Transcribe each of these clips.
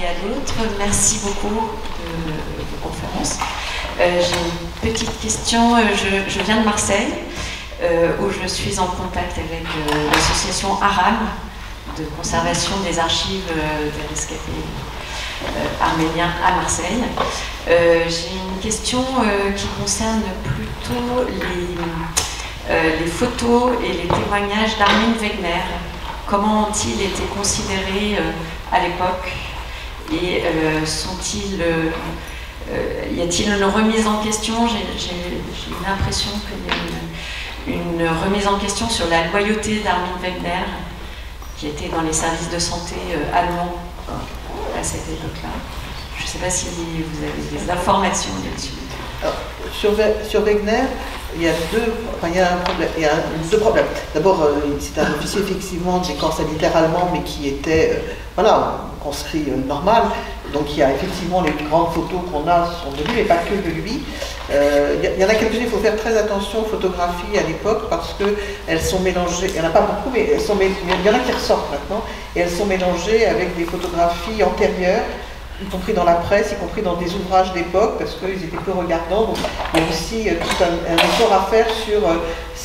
et à d'autres. Merci beaucoup de vos conférences. J'ai une petite question. Je viens de Marseille, où je suis en contact avec l'association ARAM, de conservation des archives des rescapés arméniens à Marseille. J'ai une question qui concerne plutôt les photos et les témoignages d'Armin Wegner. Comment ont-ils été considérés à l'époque et y a-t-il une remise en question? J'ai l'impression qu'il y a une remise en question sur la loyauté d'Armin Wegner, qui était dans les services de santé allemands à cette époque-là. Je ne sais pas si vous avez des informations là-dessus. Sur Wegner, il y a deux problèmes. D'abord, c'est un officier effectivement des corps sanitaires allemands, mais qui était conscrit normal. Donc il y a effectivement les grandes photos qu'on a sont de lui, mais pas que de lui. Il y en a quelques-unes, il faut faire très attention aux photographies à l'époque parce qu'elles sont mélangées, il n'y en a pas beaucoup, mais il y en a qui ressortent maintenant, et elles sont mélangées avec des photographies antérieures, y compris dans la presse, y compris dans des ouvrages d'époque, parce qu'ils étaient peu regardants. Donc il y a aussi tout un effort à faire sur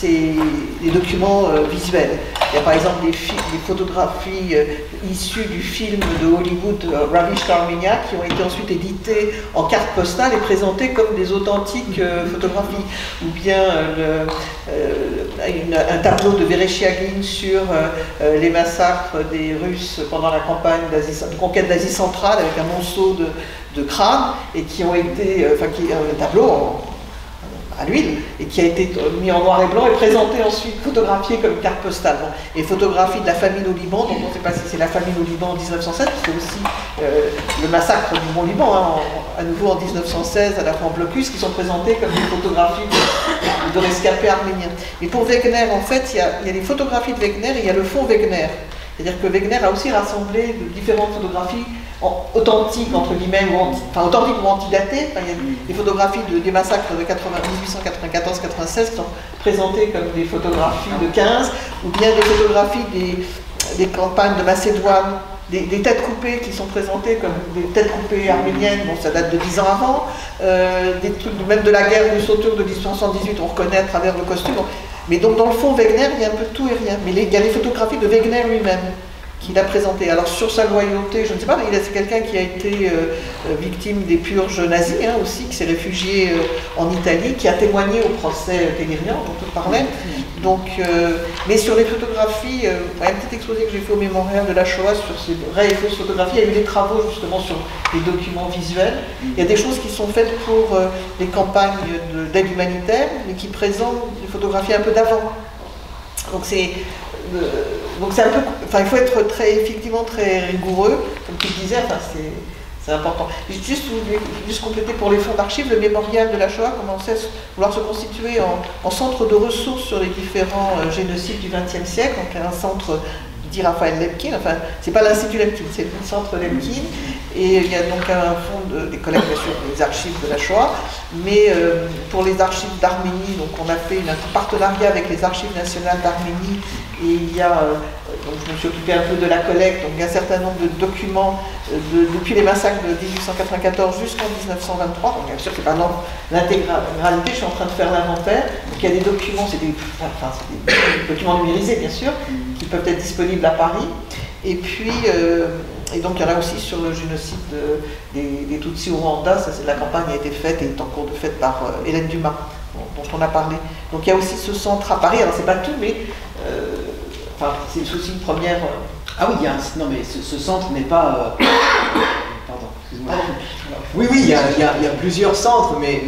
les documents visuels. Il y a par exemple des photographies issues du film de Hollywood Ravished Armenia qui ont été ensuite éditées en carte postale et présentées comme des authentiques photographies. Ou bien un tableau de Vereshchagin sur les massacres des Russes pendant la campagne de conquête d'Asie centrale avec un monceau de crânes et qui ont été, un tableau à l'huile et qui a été mis en noir et blanc et présenté ensuite, photographié comme carte postale. Bon. Et photographie de la famine au Liban, donc on ne sait pas si c'est la famine au Liban en 1907, c'est aussi le massacre du Mont-Liban, à nouveau en 1916 à la fin en blocus, qui sont présentées comme des photographies de rescapés arméniens. Et pour Wegner, en fait, il y a les photographies de Wegner et il y a le fonds Wegner. C'est-à-dire que Wegner a aussi rassemblé de différentes photographies authentiques, entre guillemets, authentiques ou antidatées. Il y a des photographies des massacres de 1894-96 qui sont présentées comme des photographies de 15, ou bien des photographies des campagnes de Macédoine, des têtes coupées qui sont présentées comme des têtes coupées arméniennes, bon ça date de 10 ans avant, des trucs même de la guerre du Sautour de 1878, on reconnaît à travers le costume. Mais donc dans le fond, Wegner, il y a un peu de tout et rien. Mais il y a les photographies de Wegner lui-même qu'il a présentées. Alors sur sa loyauté, je ne sais pas, mais c'est quelqu'un qui a été victime des purges nazies aussi, qui s'est réfugié en Italie, qui a témoigné au procès Télérian dont on parlait. Donc, mais sur les photographies, il y a un petit exposé que j'ai fait au mémorial de la Shoah sur ces vraies et fausses photographies. Il y a eu des travaux justement sur les documents visuels. Il y a des choses qui sont faites pour les campagnes d'aide humanitaire, mais qui présentent des photographies un peu d'avant. Donc c'est un peu, il faut être effectivement très rigoureux, comme tu le disais, c'est important. Juste compléter pour les fonds d'archives, le mémorial de la Shoah commençait à vouloir se constituer en centre de ressources sur les différents génocides du XXe siècle, donc un centre dit Raphaël Lemkin, c'est pas l'Institut Lemkin, c'est le centre Lemkin, et il y a donc un fonds des collègues, bien sûr, des archives de la Shoah, mais pour les archives d'Arménie, donc on a fait un partenariat avec les archives nationales d'Arménie, et il y a, donc je me suis occupé un peu de la collecte, donc il y a un certain nombre de documents depuis les massacres de 1894 jusqu'en 1923, donc bien sûr c'est pas l'intégralité, je suis en train de faire l'inventaire, donc il y a des documents, c'est des documents numérisés bien sûr, qui peuvent être disponibles à Paris, et puis et donc il y en a aussi sur le génocide des Tutsis au Rwanda, la campagne a été faite et est en cours de fait par Hélène Dumas, dont on a parlé. Donc il y a aussi ce centre à Paris, alors c'est pas tout, mais c'est aussi une première... Ah oui, non mais ce centre n'est pas... Pardon, excuse-moi. Oui, il y a plusieurs centres, mais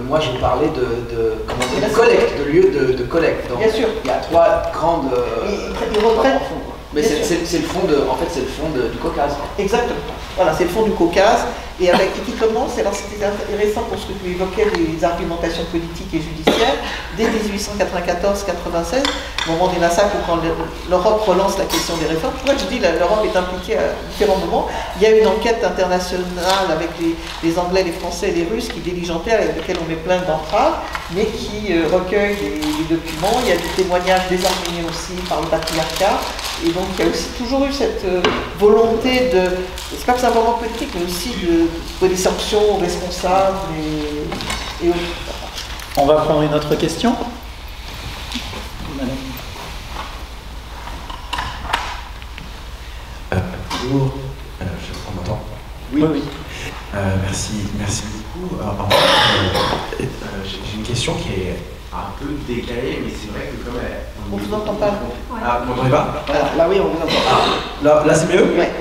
moi je parlais de collecte, de lieux de collecte. Donc, bien sûr. Il y a 3 grandes... Ils reprennent... Mais c'est le fond du Caucase. Exactement. Voilà, c'est le fond du Caucase. Et qui commence, alors c'était intéressant pour ce que tu évoquais des argumentations politiques et judiciaires, dès 1894-96, au moment des massacres, quand l'Europe relance la question des réformes. Pourquoi je dis l'Europe est impliquée à différents moments. Il y a une enquête internationale avec les Anglais, les Français et les Russes qui diligentaient, avec lesquels on met plein d'entraves, mais qui recueille des documents. Il y a des témoignages des Arméniens aussi par le patriarcat. Et donc il y a aussi toujours eu cette volonté de, c'est pas simplement politique, mais aussi de des sanctions responsables et autres. On va prendre une autre question. Madame. Bonjour, on m'entend? Oui, oui. Merci beaucoup. En fait, j'ai une question qui est un peu décalée, mais c'est vrai que comme On vous entend pas. Ah, vous m'entendez pas? Là oui, on vous entend. Là c'est mieux? Ouais.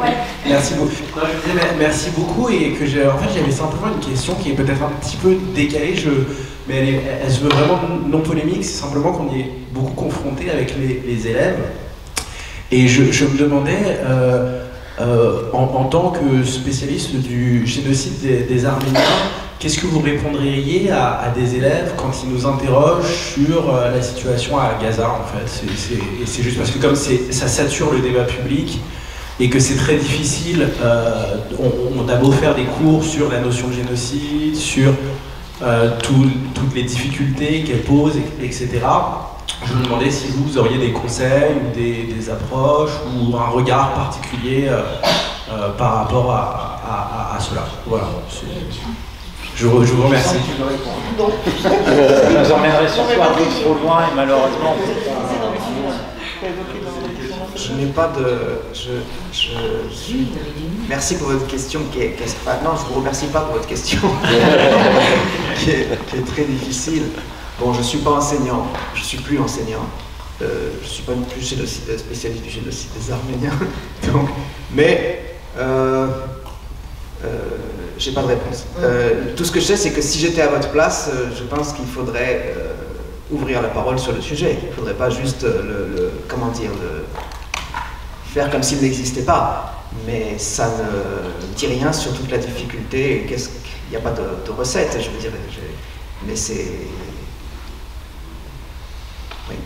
Merci beaucoup. Non, je disais merci beaucoup et que en fait j'avais simplement une question qui est peut-être un petit peu décalée, mais elle se veut vraiment non polémique, c'est simplement qu'on y est beaucoup confronté avec les élèves. Et je me demandais, en tant que spécialiste du génocide des Arméniens, qu'est-ce que vous répondriez à des élèves quand ils nous interrogent sur la situation à Gaza, en fait? C'est juste parce que comme ça sature le débat public et que c'est très difficile, on a beau faire des cours sur la notion de génocide, sur toutes les difficultés qu'elle pose, etc. Je me demandais si vous auriez des conseils ou des approches ou un regard particulier par rapport à cela. Voilà. Je vous remercie. Je vous emmènerai surtout un peu trop loin et malheureusement. Je n'ai pas de... Merci pour votre question qui est... non, je ne vous remercie pas pour votre question qui est très difficile. Bon, je ne suis pas enseignant, je ne suis plus enseignant. Je ne suis pas non plus spécialiste du génocide des Arméniens. Donc, mais j'ai pas de réponse. Tout ce que je sais, c'est que si j'étais à votre place, je pense qu'il faudrait ouvrir la parole sur le sujet. Il ne faudrait pas juste faire comme s'il n'existait pas. Mais ça ne dit rien sur toute la difficulté. Il n'y a pas de recette, je veux dire. Mais c'est... Oui,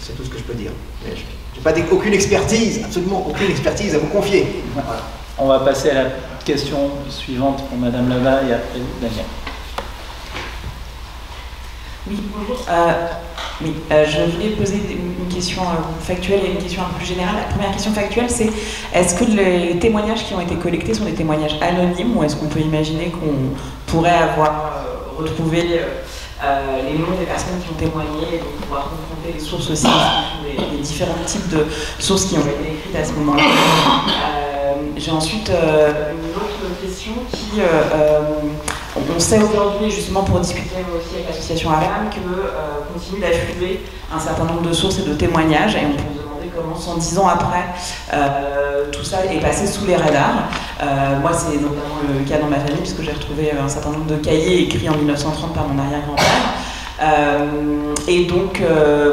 c'est tout ce que je peux dire. Je n'ai pas aucune expertise, absolument aucune expertise à vous confier. Voilà. On va passer à la question suivante pour Madame Labat et après Daniel. Oui, bonjour. Je voulais poser une question factuelle et une question un peu plus générale. La première question factuelle, c'est est-ce que les témoignages qui ont été collectés sont des témoignages anonymes ou est-ce qu'on peut imaginer qu'on pourrait avoir retrouvé les noms des personnes qui ont témoigné et donc pouvoir confronter les sources aussi, les différents types de sources qui ont été écrites à ce moment-là. J'ai ensuite une autre question qui... on sait aujourd'hui, justement pour discuter aussi avec l'association ARAM, que continue d'affluer un certain nombre de sources et de témoignages, et on peut se demander comment 110 ans après, tout ça est passé sous les radars. Moi, c'est notamment le cas dans ma famille, puisque j'ai retrouvé un certain nombre de cahiers écrits en 1930 par mon arrière-grand-père. Et donc,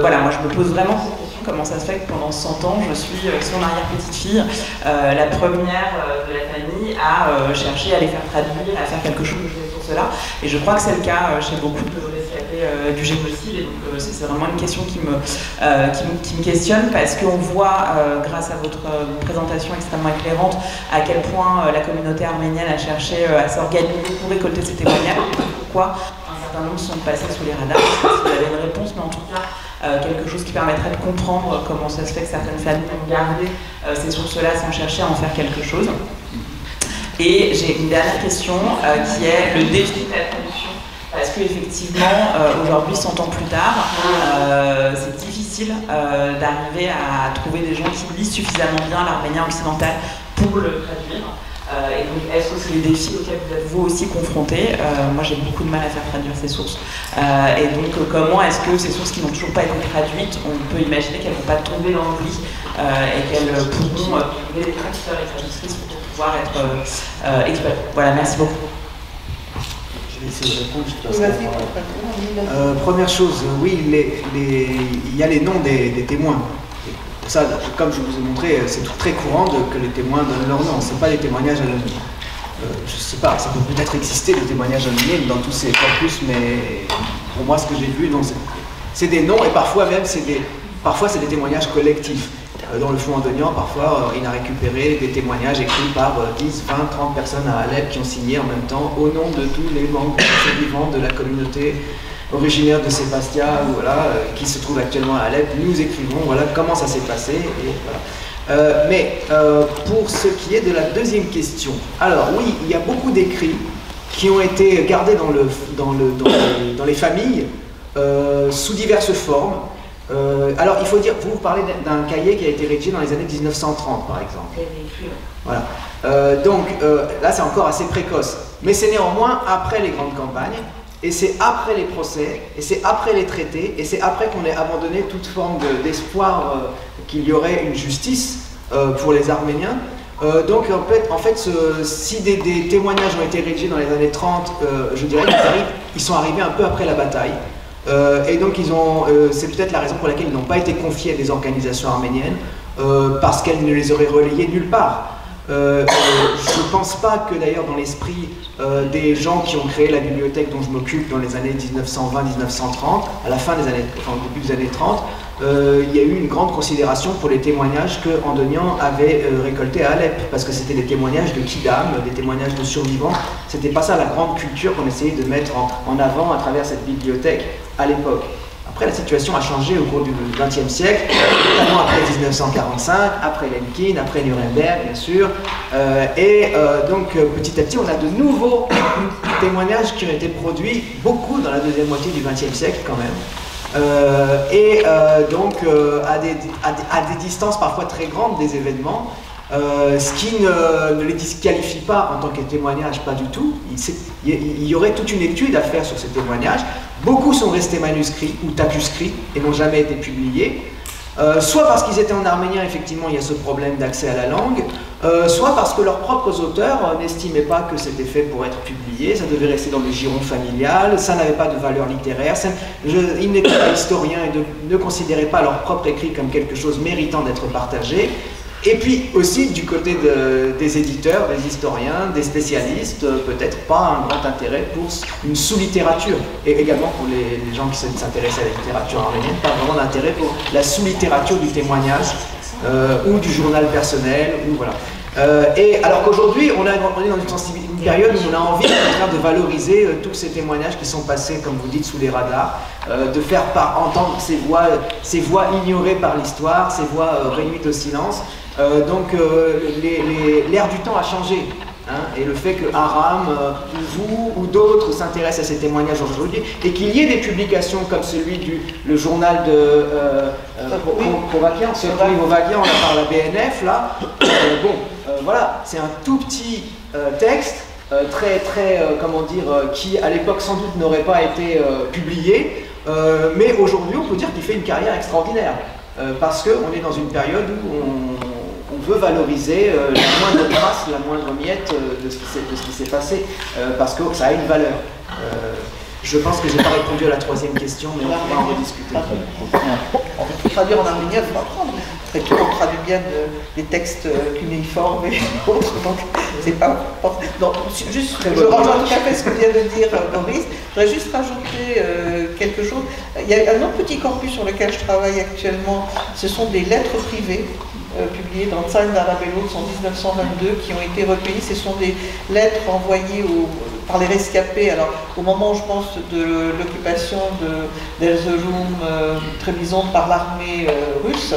voilà, moi je me pose vraiment cette question, comment ça se fait que pendant 100 ans, je suis son arrière-petite-fille, la première de la famille à chercher à les faire traduire, à faire quelque chose de ces sources-là. Et je crois que c'est le cas chez beaucoup de rescapés du génocide, et donc c'est vraiment une question qui me questionne, parce qu'on voit, grâce à votre présentation extrêmement éclairante, à quel point la communauté arménienne a cherché à s'organiser pour récolter ces témoignages, pourquoi un certain nombre sont passés sous les radars. Je ne sais pas si vous avez une réponse, mais en tout cas, quelque chose qui permettrait de comprendre comment ça se fait que certaines familles ont gardé ces sources-là sans chercher à en faire quelque chose. Et j'ai une dernière question qui est le défi de la traduction. Parce qu'effectivement, aujourd'hui, 100 ans plus tard, c'est difficile d'arriver à trouver des gens qui lisent suffisamment bien l'arménien occidental pour le traduire. Et donc, est-ce que c'est des défis auxquels vous êtes vous aussi confrontés? Moi, j'ai beaucoup de mal à faire traduire ces sources. Et donc, comment est-ce que ces sources qui n'ont toujours pas été traduites, on peut imaginer qu'elles ne vont pas tomber dans l'oubli et qu'elles pourront trouver des traducteurs et traductrices pour pouvoir être exploitées? Voilà, merci beaucoup. Je vais essayer de répondre. Première chose, oui, il y a les noms des témoins. Ça, comme je vous ai montré, c'est très courant que les témoins donnent leur nom. Ce n'est pas des témoignages anonymes. Je ne sais pas, ça peut peut-être exister des témoignages anonymes dans tous ces corpus, mais pour moi, ce que j'ai vu, c'est des noms, et parfois même, c'est des témoignages collectifs. Dans le Fonds Andonian, parfois, il a récupéré des témoignages écrits par 10, 20, 30 personnes à Alep qui ont signé en même temps au nom de tous les membres vivants de la communauté originaire de Sébastia, voilà, qui se trouve actuellement à Alep. Nous écrivons, voilà comment ça s'est passé. Et voilà. Mais pour ce qui est de la deuxième question, alors oui, il y a beaucoup d'écrits qui ont été gardés dans les familles sous diverses formes. Alors il faut dire, vous parlez d'un cahier qui a été rédigé dans les années 1930 par exemple. Voilà. Donc là c'est encore assez précoce, mais c'est néanmoins après les grandes campagnes, et c'est après les procès, et c'est après les traités, et c'est après qu'on ait abandonné toute forme d'espoir qu'il y aurait une justice pour les Arméniens. Donc en fait si des témoignages ont été rédigés dans les années 30, je dirais qu'ils sont arrivés un peu après la bataille. Et donc c'est peut-être la raison pour laquelle ils n'ont pas été confiés à des organisations arméniennes, parce qu'elles ne les auraient relayés nulle part. Je ne pense pas que d'ailleurs dans l'esprit des gens qui ont créé la bibliothèque dont je m'occupe dans les années 1920-1930, à la fin des années, enfin au début des années 30, il y a eu une grande considération pour les témoignages que Andonian avait récoltés à Alep, parce que c'était des témoignages de Kidam, des témoignages de survivants. C'était pas ça la grande culture qu'on essayait de mettre en avant à travers cette bibliothèque à l'époque. Après, la situation a changé au cours du XXe siècle, notamment après 1945, après Lemkin, après Nuremberg, bien sûr. Donc, petit à petit, on a de nouveaux témoignages qui ont été produits, beaucoup dans la deuxième moitié du XXe siècle quand même. Donc, à des distances parfois très grandes des événements, ce qui ne les disqualifie pas en tant que témoignages, pas du tout. Il y aurait toute une étude à faire sur ces témoignages. Beaucoup sont restés manuscrits ou tapuscrits et n'ont jamais été publiés, soit parce qu'ils étaient en arménien, effectivement il y a ce problème d'accès à la langue, soit parce que leurs propres auteurs n'estimaient pas que c'était fait pour être publié, ça devait rester dans le giron familial, ça n'avait pas de valeur littéraire, ils n'étaient pas historiens et ne considéraient pas leur propre écrit comme quelque chose méritant d'être partagé. Et puis aussi du côté des éditeurs, des historiens, des spécialistes, peut-être pas un grand intérêt pour une sous-littérature. Et également pour les gens qui s'intéressent à la littérature arménienne, pas vraiment d'intérêt pour la sous-littérature du témoignage ou du journal personnel, ou voilà. Et alors qu'aujourd'hui, on est dans une période où on a envie de valoriser tous ces témoignages qui sont passés, comme vous dites, sous les radars, de faire entendre ces voix ignorées par l'histoire, ces voix réduites au silence. Donc l'ère du temps a changé, hein, et le fait que Aram, ou vous, ou d'autres s'intéressent à ces témoignages aujourd'hui, et qu'il y ait des publications comme celui le journal de Kovakian, on a par la BNF, là, voilà, c'est un tout petit texte, comment dire, qui à l'époque sans doute n'aurait pas été publié, mais aujourd'hui on peut dire qu'il fait une carrière extraordinaire, parce qu'on est dans une période où on veut valoriser la moindre trace, la moindre miette de ce qui s'est passé, parce que ça a une valeur. Je pense que je n'ai pas répondu à la troisième question, mais on pourra en rediscuter. On peut traduire en arménien, il faut apprendre. Très tôt, on traduit bien des textes cunéiformes et autres, donc c'est pas... Donc, juste, je rejoins tout à fait ce que vient de dire Boris. Je voudrais juste rajouter quelque chose. Il y a un autre petit corpus sur lequel je travaille actuellement, ce sont des lettres privées publiées dans Tsaïn d'Arabello en 1922 qui ont été recueillies. Ce sont des lettres envoyées par les rescapés. Alors, au moment, je pense, de l'occupation d'Erzurum, Trébizonde par l'armée russe,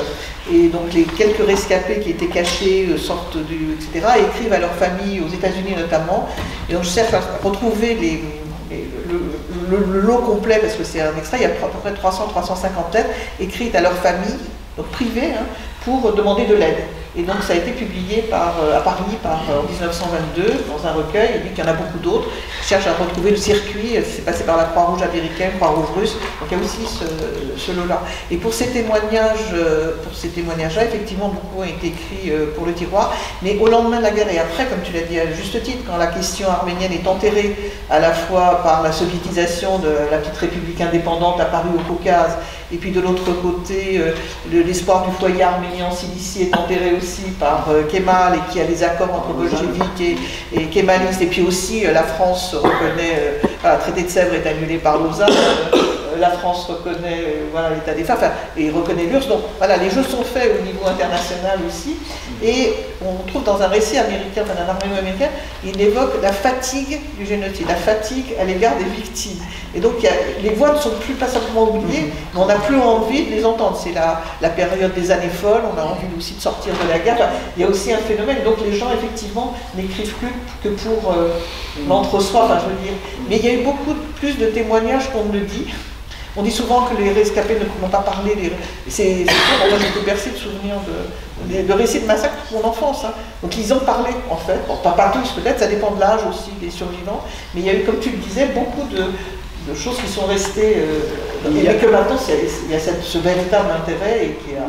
et donc les quelques rescapés qui étaient cachés sortent etc., écrivent à leur famille, aux États-Unis notamment. Et donc, je cherche à retrouver le lot complet, parce que c'est un extrait, il y a à peu près 300-350 lettres écrites à leur famille, donc privées, hein, pour demander de l'aide. Et donc ça a été publié à Paris en 1922 dans un recueil, et puis qu'il y en a beaucoup d'autres. Je cherche à retrouver le circuit, c'est passé par la Croix-Rouge américaine, Croix-Rouge russe, donc il y a aussi ce lot-là. Et pour ces témoignages-là, effectivement, beaucoup ont été écrits pour le tiroir, mais au lendemain de la guerre et après, comme tu l'as dit à juste titre, quand la question arménienne est enterrée à la fois par la soviétisation de la petite république indépendante apparue au Caucase, et puis de l'autre côté, l'espoir du foyer arménien en Cilicie est enterré aussi par Kemal, et qui a des accords entre bolcheviques et kémalistes, et puis aussi la France reconnaît, le traité de Sèvres est annulé par Lausanne, la France reconnaît voilà, l'état des femmes, enfin, et reconnaît l'URSS. Donc voilà, les jeux sont faits au niveau international aussi. Et on trouve dans un récit américain, enfin, d'un arménien américain, il évoque la fatigue du génocide, la fatigue à l'égard des victimes. Et donc les voix ne sont plus pas simplement oubliées, mais on n'a plus envie de les entendre. C'est la période des années folles, on a envie aussi de sortir de la guerre. Enfin, il y a aussi un phénomène, donc les gens effectivement n'écrivent plus que pour l'entre-soi, enfin, je veux dire. Mais il y a eu beaucoup plus de témoignages qu'on ne le dit. On dit souvent que les rescapés n'ont pas parlé. C'est sûr, moi j'étais bercé de souvenirs de récits de massacres de mon enfance. Hein. Donc ils ont parlé en fait, bon, pas tous peut-être, ça dépend de l'âge aussi des survivants, mais il y a eu, comme tu le disais, beaucoup de choses qui sont restées, et que maintenant il y a ce véritable intérêt et qui a